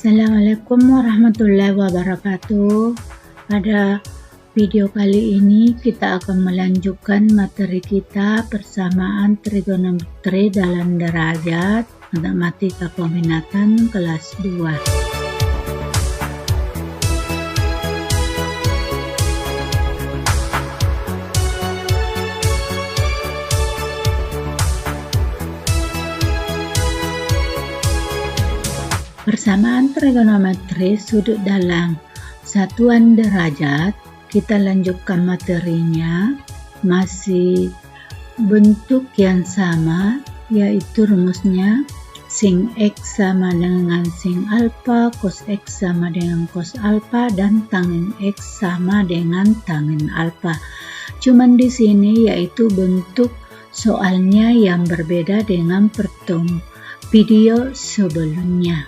Assalamualaikum warahmatullahi wabarakatuh. Pada video kali ini kita akan melanjutkan materi kita persamaan trigonometri dalam derajat matematika peminatan kelas 2. Persamaan trigonometri sudut dalam satuan derajat, kita lanjutkan materinya, masih bentuk yang sama, yaitu rumusnya sin X sama dengan sin alfa, cos X sama dengan cos alfa, dan tan X sama dengan tan alfa. Cuman di sini yaitu bentuk soalnya yang berbeda dengan video sebelumnya.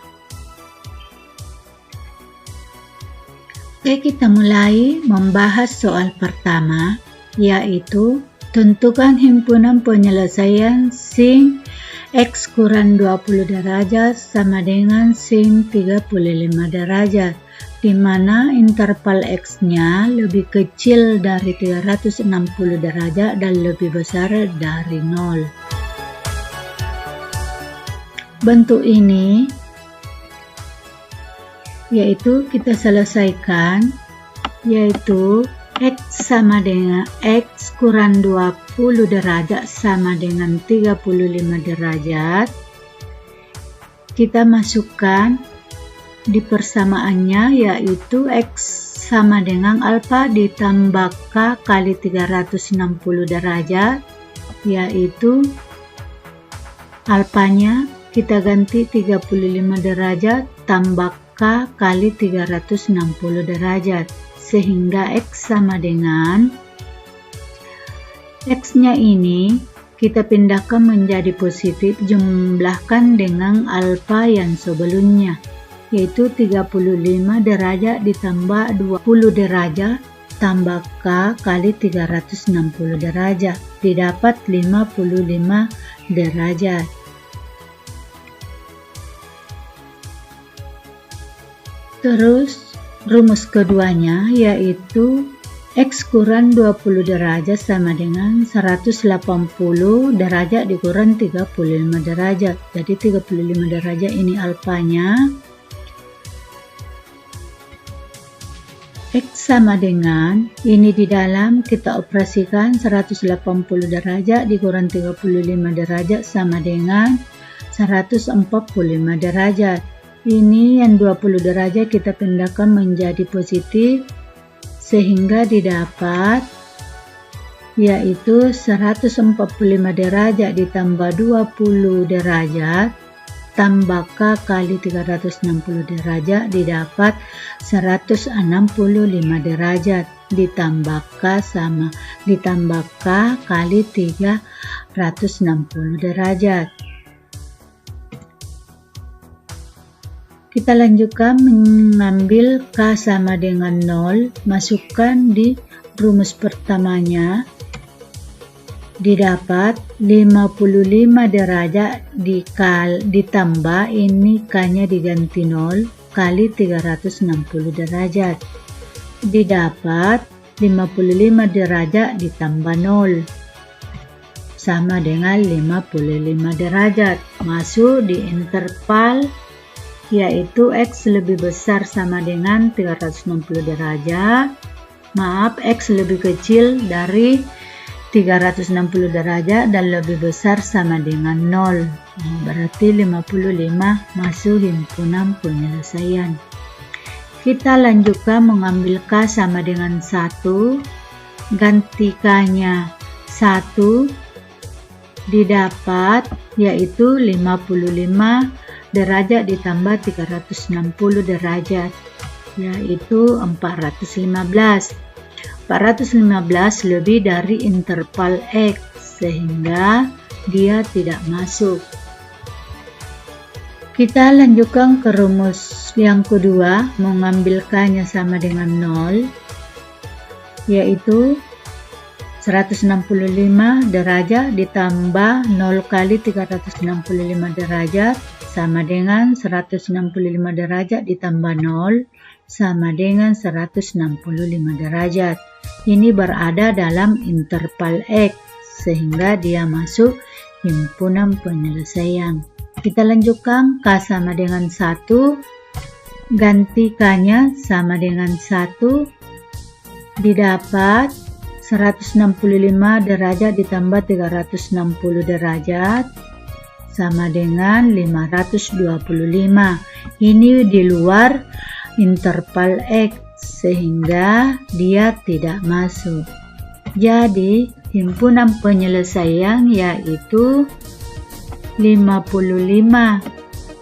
Oke, kita mulai membahas soal pertama, yaitu tentukan himpunan penyelesaian sin X kurang 20 derajat sama dengan sin 35 derajat, di mana interval X-nya lebih kecil dari 360 derajat dan lebih besar dari 0. Bentuk ini yaitu kita selesaikan, yaitu X sama dengan X kurang 20 derajat sama dengan 35 derajat. Kita masukkan di persamaannya, yaitu X sama dengan alfa ditambah K kali 360 derajat, yaitu alfanya kita ganti 35 derajat tambah K kali 360 derajat, sehingga X sama dengan X-nya ini kita pindahkan menjadi positif, jumlahkan dengan alfa yang sebelumnya, yaitu 35 derajat ditambah 20 derajat tambah K kali 360 derajat, didapat 55 derajat. Terus rumus keduanya, yaitu X kurang 20 derajat sama dengan 180 derajat dikurang 35 derajat. Jadi 35 derajat ini alfanya. X sama dengan, ini di dalam kita operasikan 180 derajat dikurang 35 derajat sama dengan 145 derajat. Ini yang 20 derajat kita pindahkan menjadi positif, sehingga didapat yaitu 145 derajat ditambah 20 derajat tambah K kali 360 derajat, didapat 165 derajat ditambah K sama ditambah K kali 360 derajat. Kita lanjutkan mengambil K sama dengan 0, masukkan di rumus pertamanya, didapat 55 derajat ditambah ini K-nya diganti 0 kali 360 derajat, didapat 55 derajat ditambah 0 sama dengan 55 derajat, masuk di interval yaitu X lebih besar sama dengan 360 derajat, X lebih kecil dari 360 derajat dan lebih besar sama dengan 0, berarti 55 masuk himpunan penyelesaian. Kita lanjutkan mengambil K sama dengan 1, ganti K-nya 1, didapat yaitu 55 derajat ditambah 360 derajat, yaitu 415. 415 lebih dari interval X, sehingga dia tidak masuk. Kita lanjutkan ke rumus yang kedua, mengambil K-nya sama dengan 0, yaitu 165 derajat ditambah 0 kali 365 derajat sama dengan 165 derajat ditambah 0 sama dengan 165 derajat. Ini berada dalam interval X, sehingga dia masuk himpunan penyelesaian. Kita lanjutkan, K sama dengan 1, ganti K-nya sama dengan 1, didapat 165 derajat ditambah 360 derajat sama dengan 525. Ini di luar interval X, sehingga dia tidak masuk. Jadi himpunan penyelesaian yaitu 55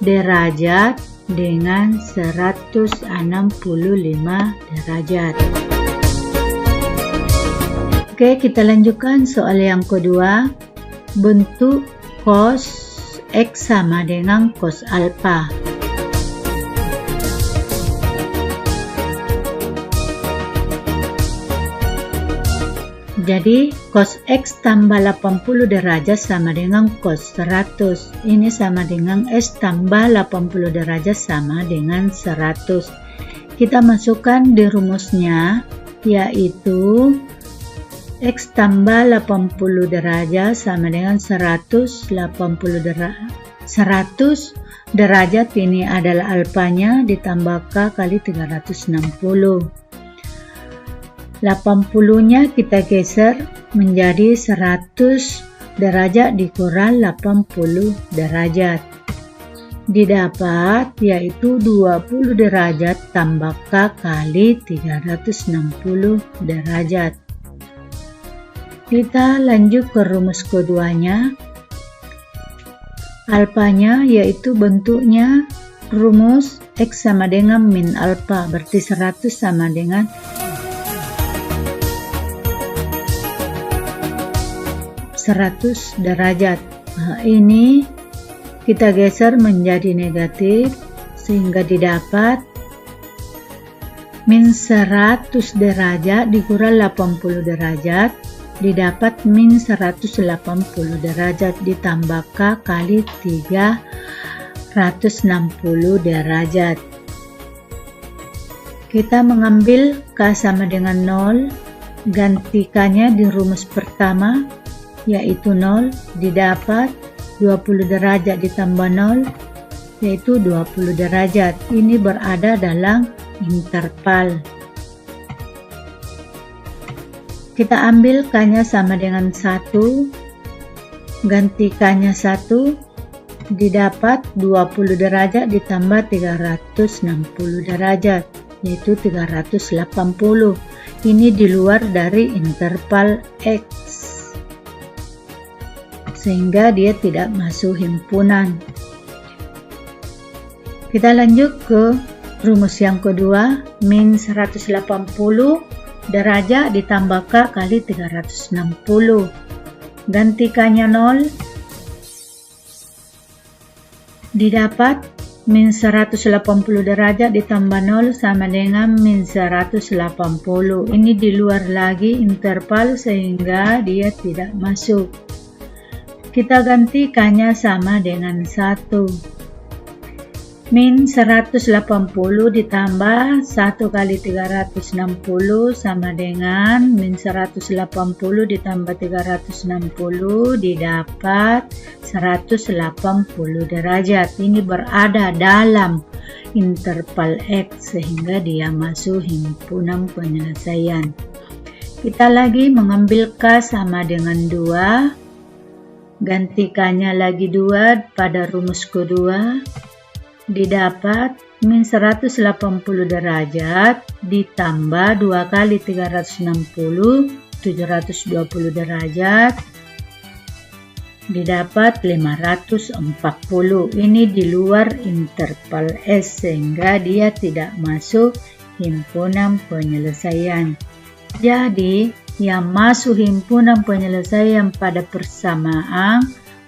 derajat dengan 165 derajat. Oke, kita lanjutkan soal yang kedua. Bentuk cos X sama dengan cos alpha. Jadi cos X tambah 80 derajat sama dengan cos 100. Ini sama dengan S tambah 80 derajat sama dengan 100. Kita masukkan di rumusnya, yaitu X tambah 80 derajat sama dengan 100 derajat ini adalah alfanya ditambah K kali 360. 80-nya kita geser menjadi 100 derajat dikurang 80 derajat. Didapat yaitu 20 derajat tambah K kali 360 derajat. Kita lanjut ke rumus keduanya. Alfanya yaitu bentuknya rumus X sama dengan min alfa, berarti 100 sama dengan 100 derajat. Nah, ini kita geser menjadi negatif sehingga didapat min 100 derajat dikurang 80 derajat, didapat min 180 derajat ditambah K kali 360 derajat. Kita mengambil K sama dengan 0, ganti K-nya di rumus pertama, yaitu 0, didapat 20 derajat ditambah 0, yaitu 20 derajat. Ini berada dalam interval. Kita ambil K-nya sama dengan 1, ganti K-nya 1, didapat 20 derajat ditambah 360 derajat, yaitu 380. Ini di luar dari interval X, sehingga dia tidak masuk himpunan. Kita lanjut ke rumus yang kedua, min 180 derajat ditambah K kali 360. Ganti K-nya 0, didapat min 180 derajat ditambah 0 sama dengan min 180. Ini di luar lagi interval, sehingga dia tidak masuk. Kita ganti K-nya sama dengan 1. Min 180 ditambah 1 kali 360 sama dengan min 180 ditambah 360 didapat 180 derajat. Ini berada dalam interval X, sehingga dia masuk himpunan penyelesaian. Kita lagi mengambil K sama dengan 2, ganti K-nya lagi 2 pada rumus kedua, didapat min 180 derajat ditambah 2 kali 360 720 derajat didapat 540. Ini di luar interval S, sehingga dia tidak masuk himpunan penyelesaian. Jadi yang masuk himpunan penyelesaian pada persamaan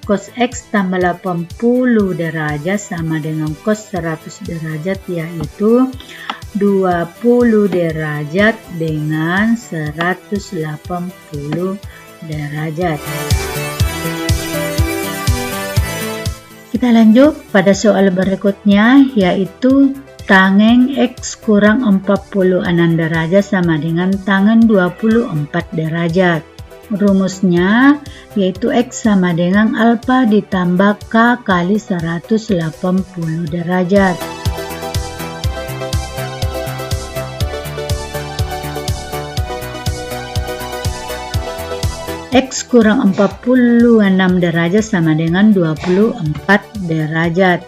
cos X tambah 80 derajat sama dengan cos 100 derajat, yaitu 20 derajat dengan 180 derajat. Kita lanjut pada soal berikutnya, yaitu tangen X kurang 46 derajat sama dengan tangen 24 derajat. Rumusnya yaitu X sama dengan alfa ditambah K kali 180 derajat. X kurang 46 derajat sama dengan 24 derajat.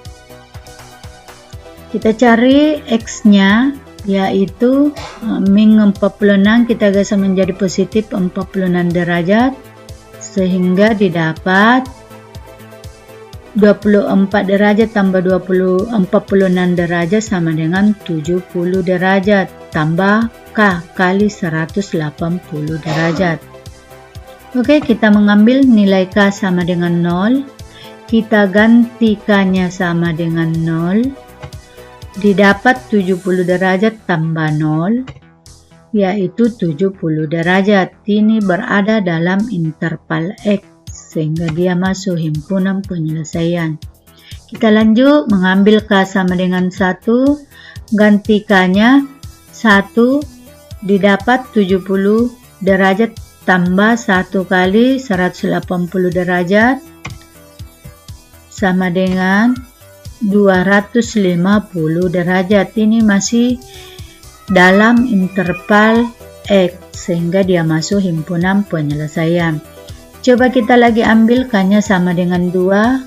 Kita cari X-nya, yaitu min 46 kita geser menjadi positif 46 derajat, sehingga didapat 24 derajat tambah 46 derajat sama dengan 70 derajat, tambah K kali 180 derajat. Oke, kita mengambil nilai K sama dengan 0, kita gantikannya sama dengan 0, didapat 70 derajat tambah 0, yaitu 70 derajat. Ini berada dalam interval X, sehingga dia masuk himpunan penyelesaian. Kita lanjut mengambil K sama dengan 1, gantikannya 1, didapat 70 derajat tambah 1 kali 180 derajat sama dengan 250 derajat. Ini masih dalam interval X, sehingga dia masuk himpunan penyelesaian. Coba kita lagi ambil K-nya sama dengan 2,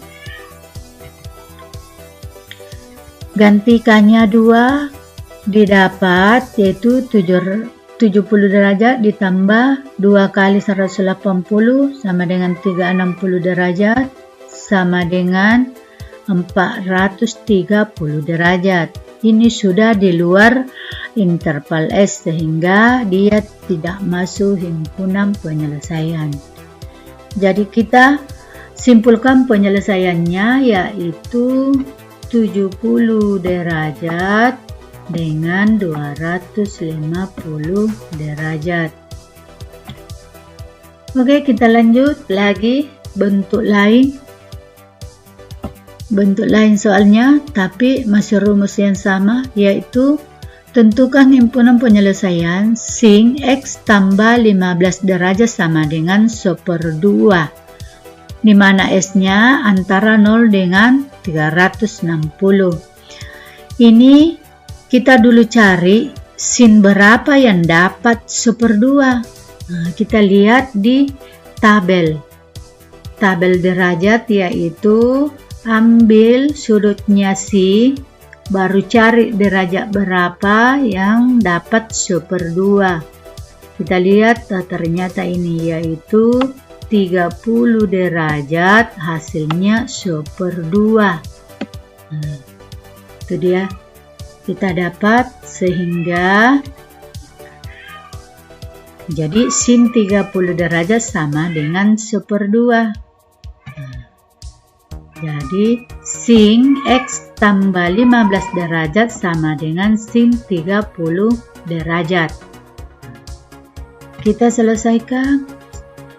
gantikannya 2, didapat yaitu 70 derajat ditambah 2 kali 180 sama dengan 360 derajat sama dengan 430 derajat. Ini sudah di luar interval S, sehingga dia tidak masuk himpunan penyelesaian. Jadi kita simpulkan penyelesaiannya, yaitu 70 derajat dengan 250 derajat. Oke, kita lanjut lagi bentuk lain soalnya, tapi masih rumus yang sama, yaitu tentukan himpunan penyelesaian sin X tambah 15 derajat sama dengan 1/2, di mana S-nya antara 0 dengan 360. Ini kita dulu cari sin berapa yang dapat 1/2. Kita lihat di tabel derajat, yaitu ambil sudutnya si, baru cari derajat berapa yang dapat 1/2. Kita lihat ternyata ini yaitu 30 derajat, hasilnya 1/2. Itu dia kita dapat, sehingga jadi sin 30 derajat sama dengan 1/2. Jadi sin X tambah 15 derajat sama dengan sin 30 derajat. Kita selesaikan.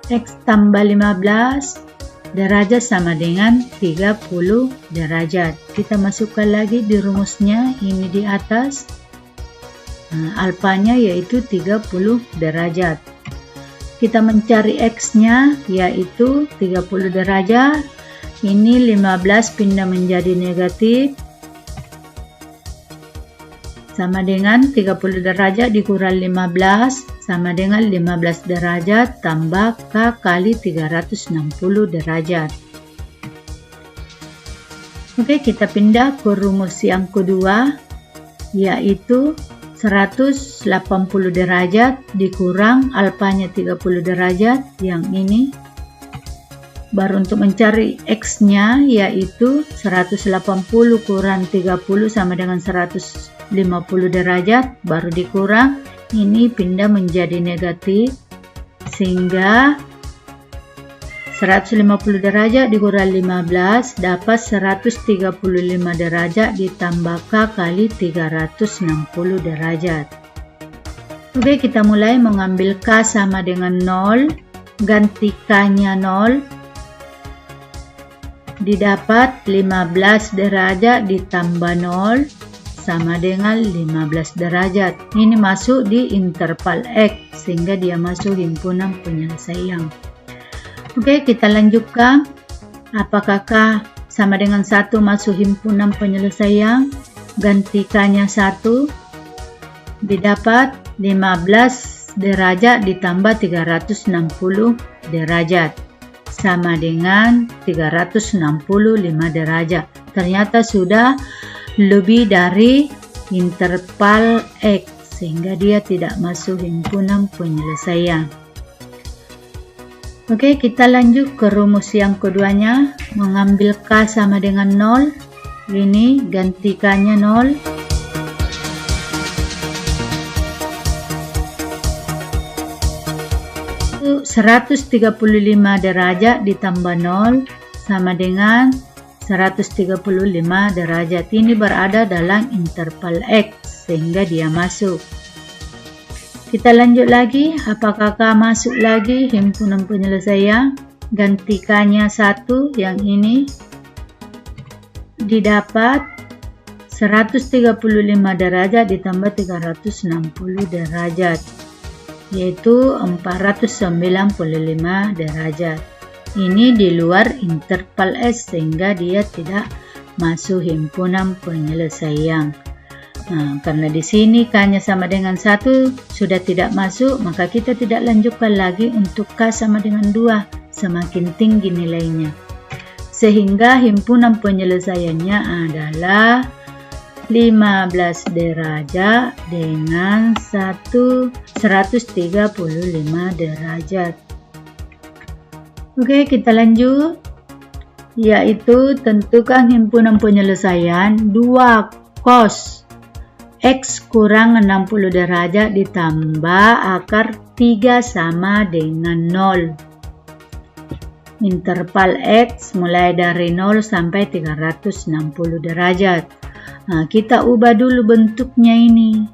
X tambah 15 derajat sama dengan 30 derajat. Kita masukkan lagi di rumusnya, ini di atas. Alfanya yaitu 30 derajat. Kita mencari X-nya yaitu 30 derajat. Ini 15 pindah menjadi negatif, sama dengan 30 derajat dikurang 15 sama dengan 15 derajat tambah K kali 360 derajat. Oke, kita pindah ke rumus yang kedua, yaitu 180 derajat dikurang alfanya 30 derajat, yang ini. Baru untuk mencari X-nya, yaitu 180 kurang 30 sama dengan 150 derajat, baru dikurang, ini pindah menjadi negatif, sehingga 150 derajat dikurang 15 dapat 135 derajat ditambah K kali 360 derajat. Oke, kita mulai mengambil K sama dengan 0, ganti K-nya 0, didapat 15 derajat ditambah 0 sama dengan 15 derajat. Ini masuk di interval X sehingga dia masuk himpunan penyelesaian. Oke, kita lanjutkan. Apakah K sama dengan 1 masuk himpunan penyelesaian? Ganti K-nya 1, didapat 15 derajat ditambah 360 derajat sama dengan 365 derajat. Ternyata sudah lebih dari interval X sehingga dia tidak masuk himpunan penyelesaian. Oke, kita lanjut ke rumus yang keduanya. Mengambil K sama dengan 0, ini ganti K-nya 0, itu 135 derajat ditambah 0 sama dengan 135 derajat. Ini berada dalam interval X sehingga dia masuk. Kita lanjut lagi. Apakah K masuk lagi himpunan penyelesaian? Ganti K-nya 1 yang ini, didapat 135 derajat ditambah 360 derajat, yaitu 495 derajat. Ini di luar interval S sehingga dia tidak masuk himpunan penyelesaian. Nah, karena di sini K-nya sama dengan 1 sudah tidak masuk, maka kita tidak lanjutkan lagi untuk K sama dengan 2, semakin tinggi nilainya. Sehingga himpunan penyelesaiannya adalah 15 derajat dengan 135 derajat. Oke, kita lanjut, yaitu tentukan himpunan penyelesaian 2 cos X kurang 60 derajat ditambah akar 3 sama dengan 0. Interval X mulai dari 0 sampai 360 derajat. Nah, kita ubah dulu bentuknya ini.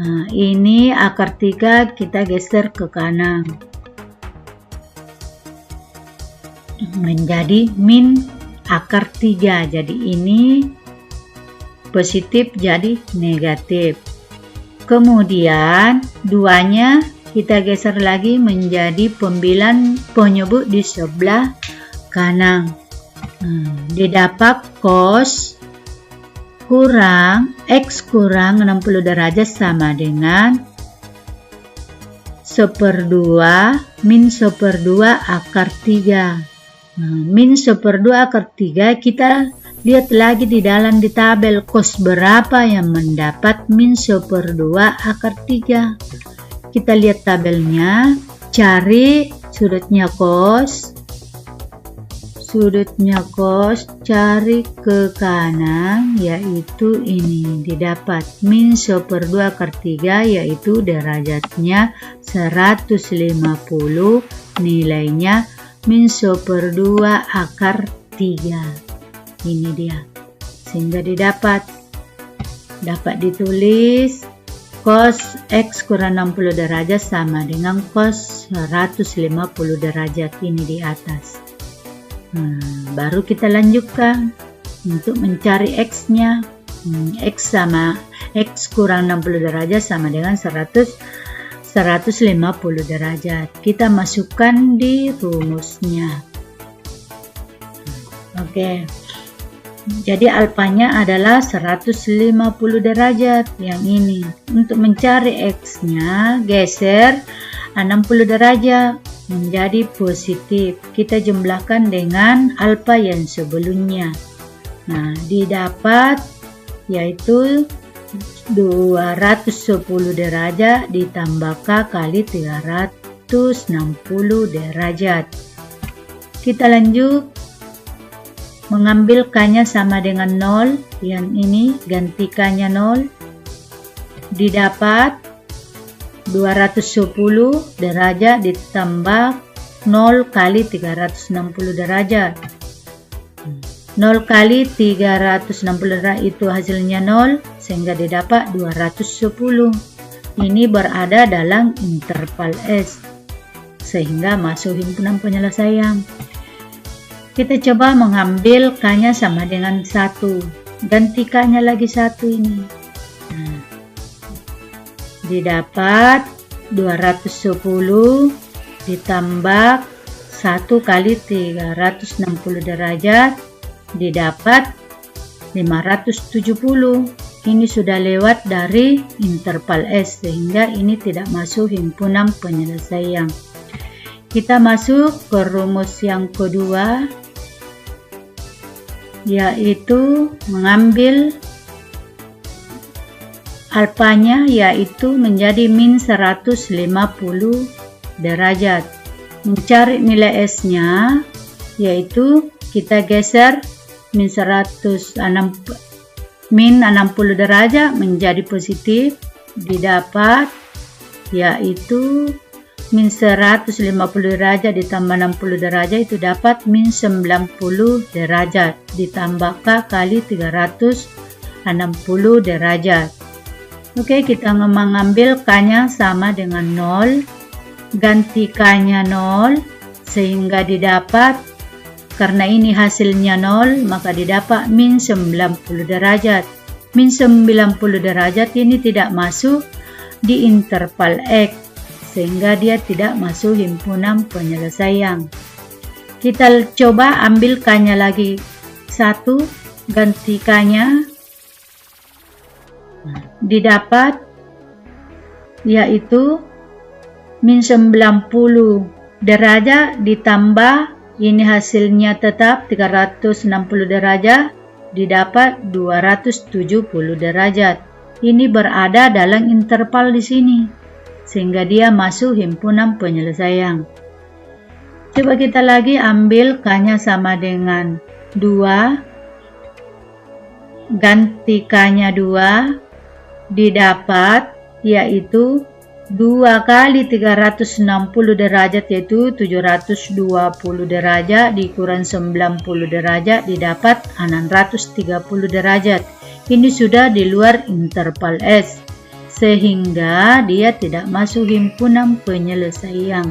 Nah, ini akar 3 kita geser ke kanan. Menjadi min akar 3. Jadi ini positif jadi negatif. Kemudian 2-nya kita geser lagi menjadi pembilan penyebut di sebelah kanan. Didapat cos kurang X kurang 60 derajat sama dengan 1/2 min 1/2 akar 3. Min 1/2 akar 3 kita lihat lagi di dalam di tabel cos berapa yang mendapat min 1/2 akar 3. Kita lihat tabelnya, cari sudutnya cos, cari ke kanan, yaitu ini, didapat min 1/2 akar 3, yaitu derajatnya 150, nilainya min 1/2 akar 3. Ini dia, sehingga dapat ditulis cos X kurang 60 derajat sama dengan cos 150 derajat, ini di atas. Baru kita lanjutkan untuk mencari X-nya. X kurang 60 derajat sama dengan 150 derajat. Kita masukkan di rumusnya. Oke. Jadi alfanya adalah 150 derajat yang ini. Untuk mencari X-nya, geser 60 derajat menjadi positif. Kita jumlahkan dengan alfa yang sebelumnya. Nah, didapat yaitu 210 derajat ditambah K kali 360 derajat. Kita lanjut. Mengambil K-nya sama dengan 0, yang ini ganti K-nya 0, didapat 210 derajat ditambah 0 kali 360 derajat. 0 kali 360 derajat itu hasilnya 0, sehingga didapat 210. Ini berada dalam interval S, sehingga masuk himpunan penyelesaian. Kita coba mengambil K-nya sama dengan 1. Ganti K-nya lagi 1 ini. Didapat 210 ditambah 1 kali 360 derajat didapat 570. Ini sudah lewat dari interval S, sehingga ini tidak masuk himpunan penyelesaian. Kita masuk ke rumus yang kedua, yaitu mengambil alfanya, yaitu menjadi min 150 derajat. Mencari nilai S-nya, yaitu kita geser min 60 derajat menjadi positif, didapat yaitu min 150 derajat ditambah 60 derajat itu dapat min 90 derajat ditambah K kali 360 derajat. Oke, kita mengambil K-nya sama dengan 0, ganti K-nya 0, sehingga didapat, karena ini hasilnya 0, maka didapat min 90 derajat. Min 90 derajat ini tidak masuk di interval X, sehingga dia tidak masuk himpunan penyelesaian. Kita coba ambil K-nya lagi 1, ganti K-nya, didapat yaitu min 90 derajat ditambah ini hasilnya tetap 360 derajat didapat 270 derajat. Ini berada dalam interval di sini, sehingga dia masuk himpunan penyelesaian. Coba kita lagi ambil K-nya sama dengan 2, ganti K-nya 2, didapat yaitu 2 kali 360 derajat yaitu 720 derajat dikurang 90 derajat didapat 630 derajat. Ini sudah di luar interval S, sehingga dia tidak masuk himpunan penyelesaian.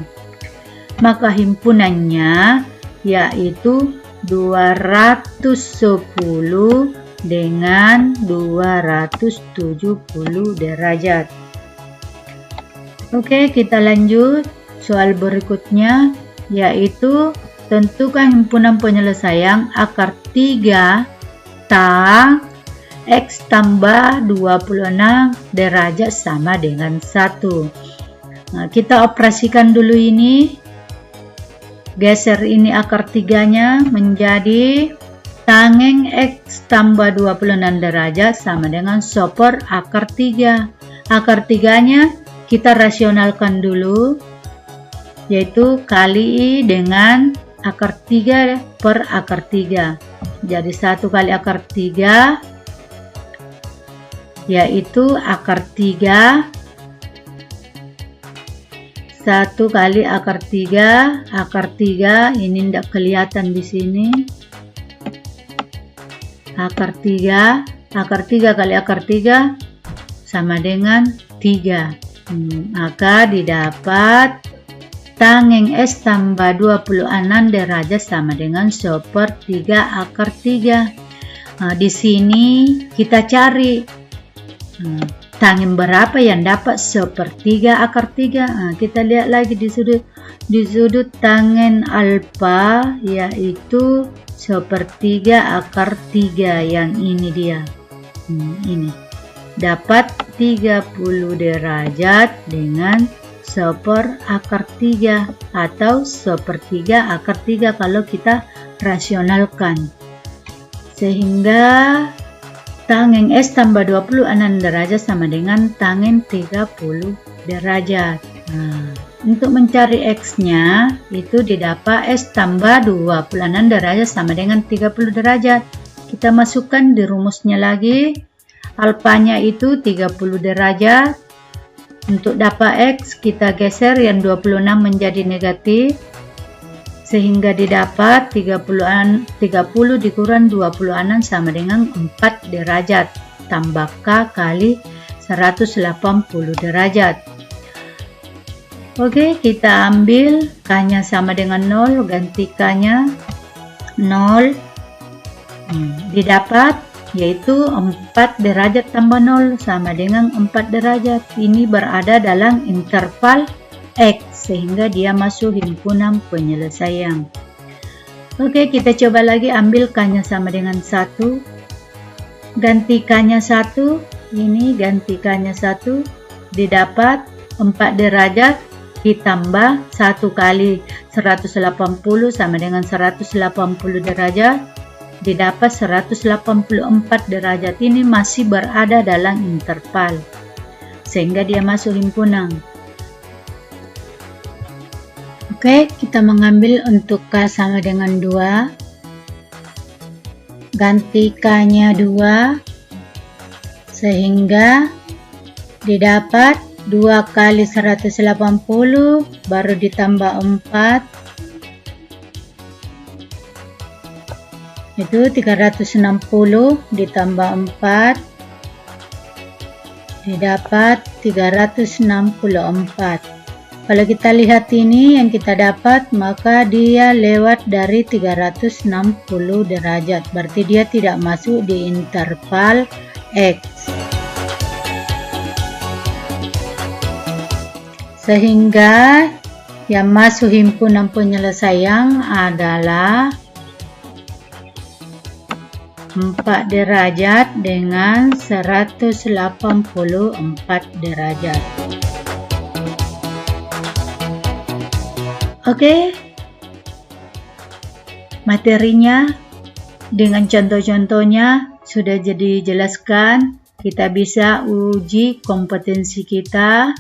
Maka himpunannya yaitu 210 dengan 270 derajat. Oke, kita lanjut soal berikutnya, yaitu tentukan himpunan penyelesaian akar 3 tang X tambah 26 derajat sama dengan 1. Nah, kita operasikan dulu ini. Geser ini akar 3-nya menjadi tangeng X tambah 26 derajat sama dengan super akar 3. Akar 3-nya kita rasionalkan dulu, yaitu kali dengan akar 3 per akar 3. Jadi 1 kali akar 3, yaitu akar 3. 1 kali akar 3 ini tidak kelihatan di sini. Akar 3 kali akar 3 sama dengan 3. Maka didapat tangeng S tambah 26 derajat sama dengan super 3 akar 3. Nah, di sini kita cari tangeng berapa yang dapat super 3 akar 3. Nah, kita lihat lagi di sudut tanggen alfa, yaitu sepertiga akar 3 yang ini dia. Ini dapat 30 derajat dengan super akar 3 atau sepertiga akar 3 kalau kita rasionalkan, sehingga tangeng S tambah 26 derajat sama dengan tangeng 30 derajat. Nah, untuk mencari X-nya itu didapat S tambah 26 derajat sama dengan 30 derajat. Kita masukkan di rumusnya lagi. Alfanya itu 30 derajat. Untuk dapat X kita geser yang 26 menjadi negatif. sehingga didapat 30 dikurang 26 sama dengan 4 derajat tambah K kali 180 derajat. Oke, kita ambil K-nya sama dengan 0, ganti K-nya 0, didapat yaitu 4 derajat tambah 0 sama dengan 4 derajat. Ini berada dalam interval X, sehingga dia masuk himpunan penyelesaian. Oke, kita coba lagi ambil K-nya sama dengan 1, ganti K-nya 1, ini ganti K-nya 1, didapat 4 derajat ditambah 1 kali 180 sama dengan 180 derajat, didapat 184 derajat. Ini masih berada dalam interval, sehingga dia masuk himpunan. Oke, kita mengambil untuk K sama dengan 2, ganti K-nya 2, sehingga didapat 2 kali 180 baru ditambah 4, itu 360 ditambah 4, didapat 364. Kalau kita lihat ini yang kita dapat, maka dia lewat dari 360 derajat, berarti dia tidak masuk di interval X. Sehingga yang masuk himpunan penyelesaian adalah 4 derajat dengan 184 derajat. Oke, materinya dengan contoh-contohnya sudah jadi jelaskan. Kita bisa uji kompetensi kita,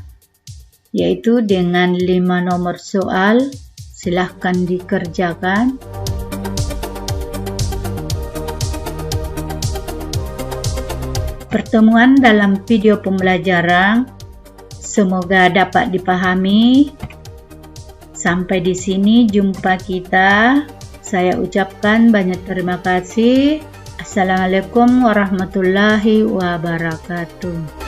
yaitu dengan 5 nomor soal. Silahkan dikerjakan. Pertemuan dalam video pembelajaran semoga dapat dipahami. Sampai di sini jumpa kita. Saya ucapkan banyak terima kasih. Assalamualaikum warahmatullahi wabarakatuh.